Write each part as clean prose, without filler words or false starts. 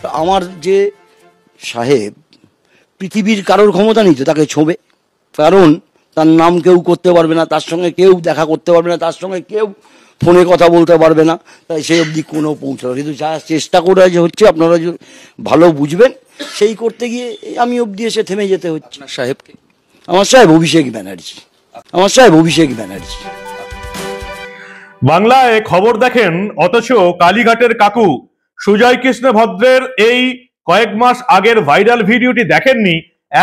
আমার যে সাহেব পৃথিবীর কারোর ক্ষমতা নেই তো তাকে ছোঁবে, কারণ তার নাম কেউ করতে পারবে না, তার সঙ্গে কেউ দেখা করতে পারবে না, তার সঙ্গে কেউ ফোনে কথা বলতে পারবে না, তাই সেই অবধি কোনো পৌঁছানো। কিন্তু যা চেষ্টা করে যে হচ্ছে আপনারা ভালো বুঝবেন, সেই করতে গিয়ে আমি অবধি এসে থেমে যেতে হচ্ছে। সাহেবকে আমার সাহেব অভিষেক ব্যানার্জি, আমার সাহেব অভিষেক ব্যানার্জি। বাংলায় খবর দেখেন অথচ কালীঘাটের কাকু সুজয় কৃষ্ণ ভদ্রের এই কয়েক মাস আগের ভাইরাল ভিডিওটি দেখেননি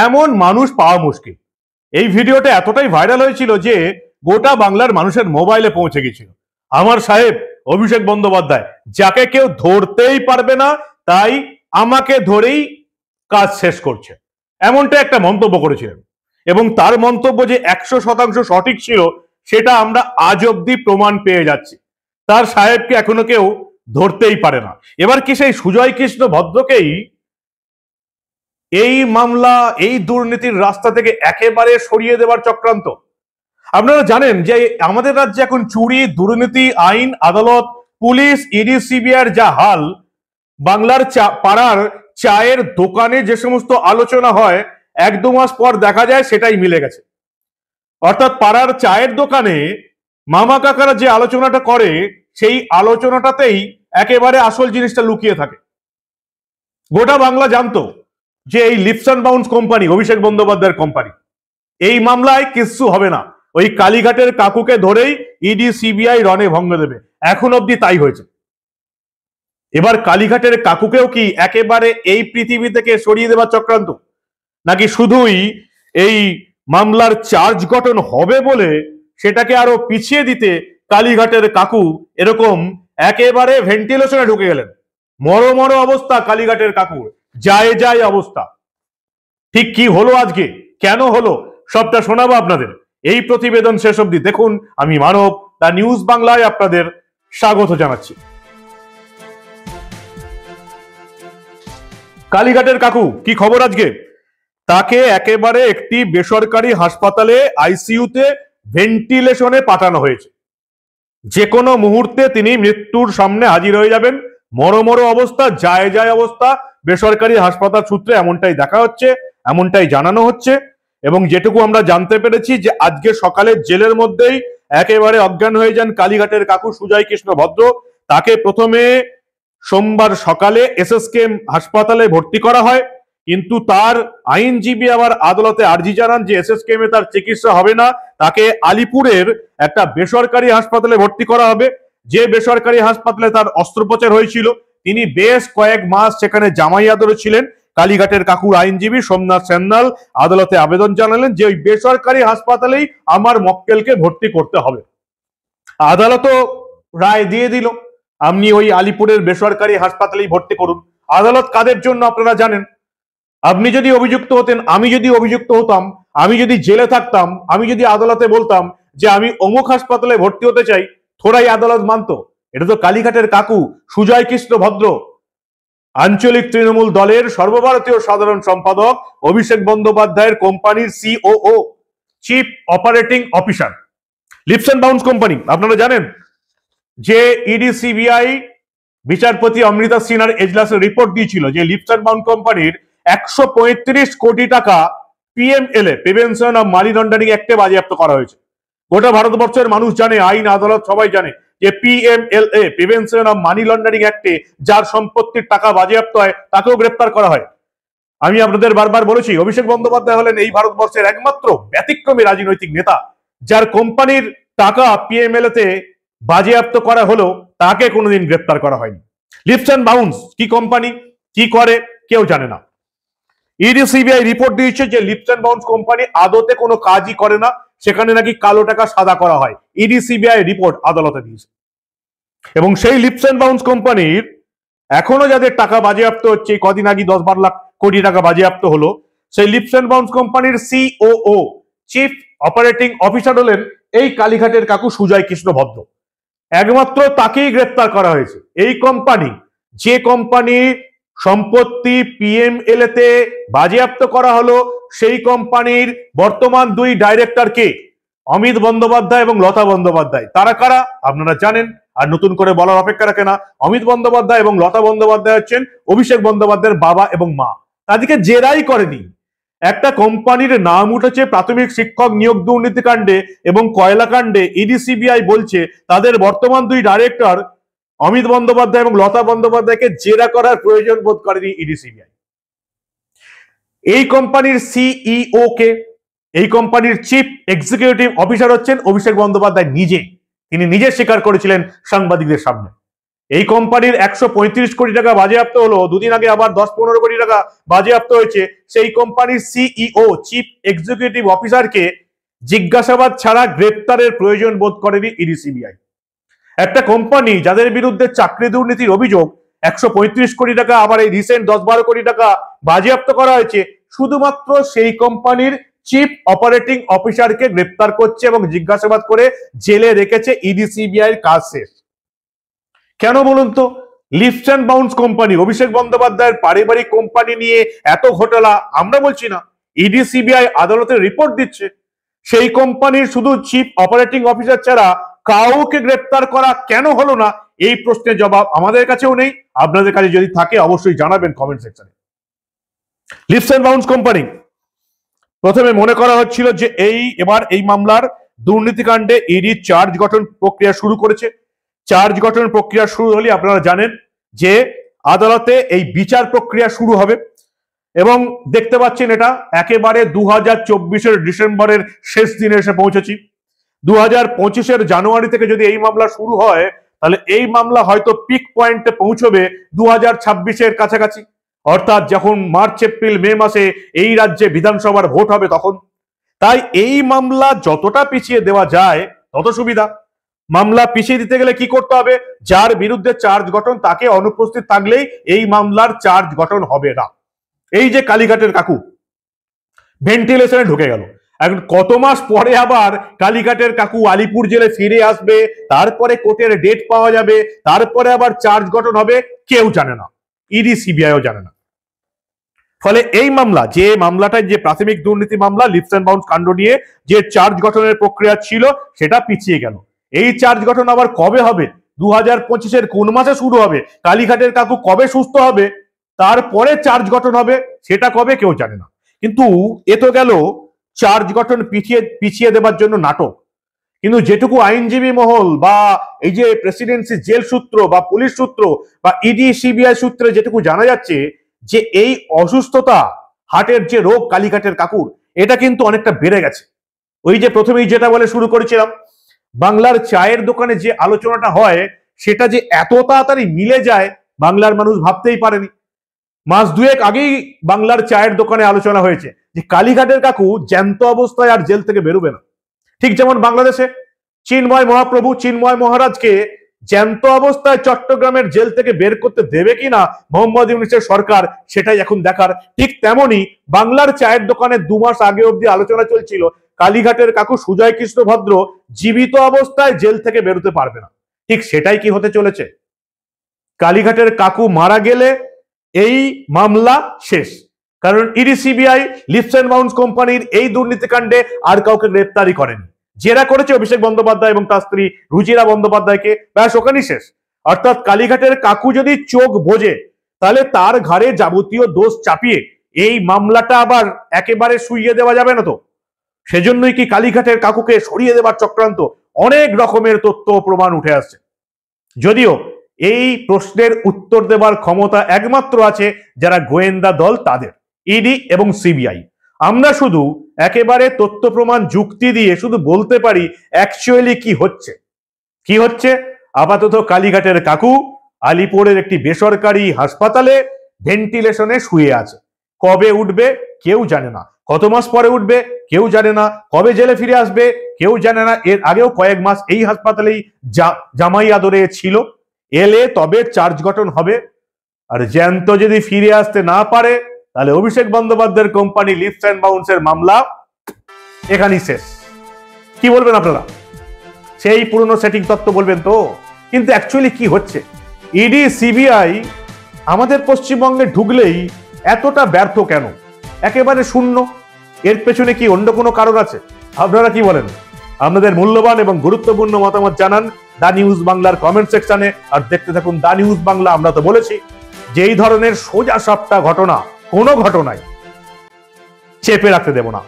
এমন মানুষ পাওয়া মুশকিল। এই ভিডিওটা এতটাই ভাইরাল হয়েছিল যে গোটা বাংলার মানুষের মোবাইলে পৌঁছে গেছিল। আমার সাহেব অভিষেক বন্দ্যোপাধ্যায়, যাকে কেউ ধরতেই পারবে না, তাই আমাকে ধরেই কাজ শেষ করছে, এমনটা একটা মন্তব্য করেছিলেন। এবং তার মন্তব্য যে 100% সঠিক ছিল সেটা আমরা আজ অব্দি প্রমাণ পেয়ে যাচ্ছি। তার সাহেবকে এখনো কেউ ধরতেই পারে না। এবার কি সেই সুজয় কৃষ্ণ ভদ্রকেই এই মামলা, এই দুর্নীতির রাস্তা থেকে একেবারে সরিয়ে দেওয়ার চক্রান্ত? আপনারা জানেন যে আমাদের রাজ্যে এখন চুরি, দুর্নীতি, আইন, আদালত, পুলিশ, ইডি, সিবিআইয়ের যা হাল, বাংলার পাড়ার চায়ের দোকানে যে সমস্ত আলোচনা হয় 1-2 মাস পর দেখা যায় সেটাই মিলে গেছে। অর্থাৎ পাড়ার চায়ের দোকানে মামা কাকারা যে আলোচনাটা করে সেই আলোচনাটাতেই একেবারে আসল জিনিসটা লুকিয়ে থাকে। গোটা বাংলা জানতো যে এই লিপস অ্যান্ড বাউন্স কোম্পানি, অভিষেক বন্দ্যোপাধ্যায়ের কোম্পানি, এই মামলায় কিচ্ছু হবে না, ওই কালীঘাটের কাকুকে ধরেই ইডি সিবিআই রণে ভঙ্গ দেবে। এখন অব্দি তাই হয়েছে। এবার কালীঘাটের কাকুকেও কি একেবারে এই পৃথিবী থেকে সরিয়ে দেওয়ার চক্রান্ত, নাকি শুধুই এই মামলার চার্জ গঠন হবে বলে সেটাকে আরো পিছিয়ে দিতে কালীঘাটের কাকু এরকম একেবারে ভেন্টিলেশনে ঢুকে গেলেন? মরো মরো অবস্থা কালীঘাটের কাকুর, যায় যায় অবস্থা। ঠিক কি হলো আজকে, কেন হলো, সবটা শোনাবো আপনাদের। এই প্রতিবেদন শেষ অবধি দেখুন। আমি মানব, দা নিউজ বাংলায় আপনাদের স্বাগত জানাচ্ছি। কালীঘাটের কাকু, কি খবর আজকে? তাকে একেবারে একটি বেসরকারি হাসপাতালে আইসিইউতে ভেন্টিলেশনে পাঠানো হয়েছে। যে কোনো মুহূর্তে তিনি মৃত্যুর সামনে হাজির হয়ে যাবেন। মরো মরো অবস্থা, যায় যায় অবস্থা। বেসরকারি হাসপাতাল সূত্রে এমনটাই দেখা হচ্ছে, এমনটাই জানানো হচ্ছে। এবং যেটুকু আমরা জানতে পেরেছি যে আজকে সকালে জেলের মধ্যেই একেবারে অজ্ঞান হয়ে যান কালীঘাটের কাকু সুজয় কৃষ্ণ ভদ্র। তাকে প্রথমে সোমবার সকালে এসএসকেএম হাসপাতালে ভর্তি করা হয়, কিন্তু তার আইনজীবী আবার আদালতে আর্জি জানান যে এসএসকেএম এ তার চিকিৎসা হবে না, তাকে আলিপুরের একটা বেসরকারি হাসপাতালে ভর্তি করা হবে। যে বেসরকারি হাসপাতালে তার অস্ত্রোপচার হয়েছিল, তিনি বেশ কয়েক মাস সেখানে জামাই আদরে ছিলেন। কালীঘাটের কাকুর আইনজীবী সোমনাথ সান্যাল আদালতে আবেদন জানালেন যে ওই বেসরকারি হাসপাতালেই আমার মক্কেলকে ভর্তি করতে হবে। আদালতও রায় দিয়ে দিল, আপনি ওই আলিপুরের বেসরকারি হাসপাতালেই ভর্তি করুন। আদালত কাদের জন্য আপনারা জানেন? আপনি যদি অভিযুক্ত হতেন, আমি যদি অভিযুক্ত হতাম, আমি যদি জেলে থাকতাম, আমি যদি আদালতে বলতাম যে আমি অমুক হাসপাতালে ভর্তি হতে চাই, থোড়াই আদালত মানতো? এটা তো কালীঘাটের কাকু সুজয় কৃষ্ণ ভদ্র, আঞ্চলিক তৃণমূল দলের সর্বভারতীয় সাধারণ সম্পাদক, অভিষেক বন্দ্যোপাধ্যায়ের কোম্পানির COO, chief operating officer. Leaps and bounce company আপনারা জানেন যে ইডি সিবিআই বিচারপতি অমৃতা সিনহার এজলাসে রিপোর্ট দিয়েছিল যে লিপস অ্যান্ড বাউন্স কোম্পানির 135 কোটি টাকা PMLA, prevention of money laundering অ্যাক্টে বাজেয়াপ্ত করা হয়েছে। গোটা ভারতবর্ষের মানুষ জানে, আইন আদালত সবাই জানে যে PMLA, prevention of money laundering অ্যাক্টে যার সম্পত্তির টাকা বাজেয়াপ্ত হয় তাকেও গ্রেপ্তার করা হয়। আমি আপনাদের বারবার বলেছি, অভিষেক বন্দ্যোপাধ্যায় হলেন এই ভারতবর্ষের একমাত্র ব্যতিক্রমী রাজনৈতিক নেতা যার কোম্পানির টাকা পিএমএলএ তে বাজেয়াপ্ত করা হলো, তাকে কোনোদিন গ্রেপ্তার করা হয়নি। লিপস অ্যান্ড বাউন্স কি কোম্পানি, কি করে কেউ জানে না। ইডি সিবিআই রিপোর্ট দিয়েছে যে লিপস অ্যান্ড বাউন্স কোম্পানি আদতে কোনো কাজই করে না, সেখানে নাকি কালো টাকা সাদা করা হয়। ইডি সিবিআই রিপোর্ট আদালতে দিয়েছে। এবং সেই লিপস অ্যান্ড বাউন্স কোম্পানির এখনো যাদের টাকা বাজেয়াপ্ত হচ্ছে, কদিন আগে 10-12 লাখ কোটি টাকা বাজেয়াপ্ত হলো, সেই লিপস অ্যান্ড বাউন্স কোম্পানির সিওও, চিফ অপারেটিং অফিসার হলেন এই কালীঘাটের কাকু সুজয় কৃষ্ণ ভদ্র। একমাত্র তাকেই গ্রেপ্তার করা হয়েছে। এই কোম্পানি, যে কোম্পানির সম্পত্তি পিএমএলএ তে বাজেয়াপ্ত করা হলো, সেই কোম্পানির বর্তমান 2 ডাইরেক্টর কে? অমিত বন্দ্যোপাধ্যায় এবং লতা বন্দ্যোপাধ্যায়। তারা কারা আপনারা জানেন, আর নতুন করে বলার অপেক্ষা রাখে না। অমিত বন্দ্যোপাধ্যায় এবং লতা বন্দ্যোপাধ্যায় হচ্ছেন অভিষেক বন্দ্যোপাধ্যায়ের বাবা এবং মা, তাদেরকে জেরাই করেনি। একটা কোম্পানির নাম উঠেছে প্রাথমিক শিক্ষক নিয়োগ দুর্নীতিকাণ্ডে এবং কয়লা কাণ্ডে। ইডি সিবিআই বলছে তাদের বর্তমান দুই ডাইরেক্টর অমিত বন্দ্যোপাধ্যায় এবং লতা বন্দ্যোপাধ্যায়কে জেরা করার প্রয়োজন বোধ করেনি ইডি সিবিআই। এই কোম্পানির সিইও কে? এই কোম্পানির চিফ এক্সিকিউটিভ অফিসার হচ্ছেন অভিষেক বন্দ্যোপাধ্যায় নিজে। তিনি নিজে স্বীকার করেছিলেন সাংবাদিকদের সামনে। এই কোম্পানির 135 কোটি টাকা বাজেয়াপ্ত হলো, দুদিন আগে আবার 10-15 কোটি টাকা বাজেয়াপ্ত হয়েছে। সেই কোম্পানির সিইও চিফ এক্সিকিউটিভ অফিসারকে জিজ্ঞাসাবাদ ছাড়া গ্রেপ্তারের প্রয়োজন বোধ করেনি ইডি সিবিআই। একটা কোম্পানি যাদের বিরুদ্ধে চাকরি দুর্নীতির অভিযোগ, 135 কোটি টাকা, আবার এই রিসেন্ট 10-12 কোটি টাকা বাজেয়াপ্ত করা হয়েছে, শুধুমাত্র সেই কোম্পানির চিফ অপারেটিং অফিসারকে গ্রেপ্তার করছে এবং জিজ্ঞাসাবাদ করে জেলে রেখেছে ইডি সিবিআই এর কাজ শেষ। কেন বলুন তো? লিফট অ্যান্ড বাউন্স কোম্পানি, অভিষেক বন্দ্যোপাধ্যায়ের পারিবারিক কোম্পানি নিয়ে এত ঘোটালা, আমরা বলছি না, ইডি সিবিআই আদালতের রিপোর্ট দিচ্ছে। সেই কোম্পানির শুধু চিফ অপারেটিং অফিসার ছাড়া কাউকে গ্রেপ্তার করা কেন হলো না, এই প্রশ্নের জবাব আমাদের কাছেও নেই। আপনাদের কাছে যদি থাকে অবশ্যই জানাবেন কমেন্ট সেকশনে। লিফট অ্যান্ড বাউন্স কোম্পানি প্রথমে মনে করা হচ্ছিল যে এবার এই মামলার দুর্নীতিকাণ্ডে ইডি চার্জ গঠন প্রক্রিয়া শুরু করেছে। চার্জ গঠন প্রক্রিয়া শুরু হলে আপনারা জানেন যে আদালতে এই বিচার প্রক্রিয়া শুরু হবে এবং দেখতে পাচ্ছেন এটা একেবারে 2024-এর ডিসেম্বরের শেষ দিনে এসে পৌঁছেছি। 2025-এর জানুয়ারি থেকে যদি এই মামলা শুরু হয় তাহলে এই মামলা হয়তো পিক পয়েন্টে পৌঁছবে 2026-এর কাছাকাছি, অর্থাৎ যখন মার্চ এপ্রিল মে মাসে এই রাজ্যে বিধানসভার ভোট হবে তখন। তাই এই মামলা যতটা পিছিয়ে দেওয়া যায় তত সুবিধা। মামলা পিছিয়ে দিতে গেলে কি করতে হবে? যার বিরুদ্ধে চার্জ গঠন তাকে অনুপস্থিত থাকলেই এই মামলার চার্জ গঠন হবে না। এই যে কালীঘাটের কাকু ভেন্টিলেশনে ঢুকে গেল, এখন কত মাস পরে আবার কালীঘাটের কাকু আলিপুর জেলে ফিরে আসবে, তারপরে কোর্টের ডেট পাওয়া যাবে, তারপরে আবার চার্জ গঠন হবে, কেউ জানে না, ইডি সিবিআইও জানে না। ফলে এই মামলা, যে মামলাটা যে প্রাথমিক দুর্নীতি মামলা লিফট অ্যান্ড বাউন্স কাণ্ড নিয়ে যে চার্জ গঠনের প্রক্রিয়া ছিল সেটা পিছিয়ে গেল। এই চার্জ গঠন আবার কবে হবে? 2025-এর কোন মাসে শুরু হবে? কালীঘাটের কাকু কবে সুস্থ হবে? তারপরে চার্জ গঠন হবে, সেটা কবে কেউ জানে না। কিন্তু এ তো গেল চার্জ গঠন পিছিয়ে দেবার জন্য নাটক। কিন্তু যেটুকু আইনজীবী মহল বা এই যে প্রেসিডেন্সি জেল সূত্র বা পুলিশ সূত্র বা ইডি সিবিআই সূত্রে যেটুকু জানা যাচ্ছে যে এই অসুস্থতা, হার্টের যে রোগ কালীঘাটের কাকুর, এটা কিন্তু অনেকটা বেড়ে গেছে। ওই যে প্রথমেই যেটা বলে শুরু করেছিলাম, বাংলার চায়ের দোকানে যে আলোচনাটা হয় সেটা যে এত তাড়াতাড়ি মিলে যায় বাংলার মানুষ ভাবতেই পারেনি। মাস দুয়েক আগেই বাংলার চায়ের দোকানে আলোচনা হয়েছে যে কালীঘাটের কাকু জ্যান্ত অবস্থায় আর জেল থেকে বেরোবে না। ঠিক যেমন বাংলাদেশে চিন্ময় মহাপ্রভু, চিন্ময় মহারাজকে জ্যান্ত অবস্থায় চট্টগ্রামের জেল থেকে বের করতে দেবে কিনা মোহাম্মদ ইউনূসের সরকার, সেটাই এখন দেখার। ঠিক তেমনি বাংলার চায়ের দোকানে 2 মাস আগে অব্দি আলোচনা চলছিল কালীঘাটের কাকু সুজয় কৃষ্ণ ভদ্র জীবিত অবস্থায় জেল থেকে বেরোতে পারবে না। ঠিক সেটাই কি হতে চলেছে? কালীঘাটের কাকু মারা গেলে এই মামলা শেষ, কারণ ED CBI lift and bounce কোম্পানির এই দুর্নীতিকাণ্ডে আর কাউকে গ্রেপ্তারই করেনি। জেরা করেছে অভিষেক বন্দ্যোপাধ্যায় এবং তার স্ত্রী রুচিরা বন্দ্যোপাধ্যায়কে, ব্যাস ওখানেই শেষ। অর্থাৎ কালীঘাটের কাকু যদি চোখ বোঝে তাহলে তার ঘাড়ে যাবতীয় দোষ চাপিয়ে এই মামলাটা আবার একেবারে শুইয়ে দেওয়া যাবে না তো। সেজন্যই কি কালীঘাটের কাকুকে সরিয়ে দেবার চক্রান্ত? অনেক রকমের তথ্য প্রমাণ উঠে আসছে, যদিও এই প্রশ্নের উত্তর দেবার ক্ষমতা একমাত্র আছে যারা গোয়েন্দা দল তাদের, ইডি এবং সিবিআই। আমরা শুধু একেবারে তথ্য প্রমাণ যুক্তি দিয়ে শুধু বলতে পারি অ্যাকচুয়ালি কি হচ্ছে। আপাতত কালীঘাটের কাকু আলিপুরের একটি বেসরকারি হাসপাতালে ভেন্টিলেশনে শুয়ে আছে। কবে উঠবে কেউ জানে না, কত মাস পরে উঠবে কেউ জানে না, কবে জেলে ফিরে আসবে কেউ জানে না। এর আগেও কয়েক মাস এই হাসপাতালেই জামাই আদরে ছিল, এলে তবে চার্জ গঠন হবে। আর জ্যান্ত যদি ফিরে আসতে না পারে তাহলে অভিষেক বন্দ্যোপাধ্যায়ের কোম্পানি লিফট অ্যান্ড বাউন্সের মামলা এখানেই শেষ। কি বলবেন আপনারা? সেই পুরনো সেটিং তত্ত্ব বলবেন তো? কিন্তু অ্যাকচুয়ালি কি হচ্ছে? ইডি সিবিআই আমাদের পশ্চিমবঙ্গে ঢুকলেই এতটা ব্যর্থ কেন? একেবারে শূন্য। এর পেছনে কি অন্য কোনো কারণ আছে? আপনারা কি বলেন? আপনাদের মূল্যবান এবং গুরুত্বপূর্ণ মতামত জানান দা নিউজ বাংলার কমেন্ট সেকশনে, আর দেখতে থাকুন দা নিউজ বাংলা। আমরা তো বলেছি যে এই ধরনের সোজা সাপটা ঘটনা কোনো ঘটনায় চেপে রাখতে দেব না।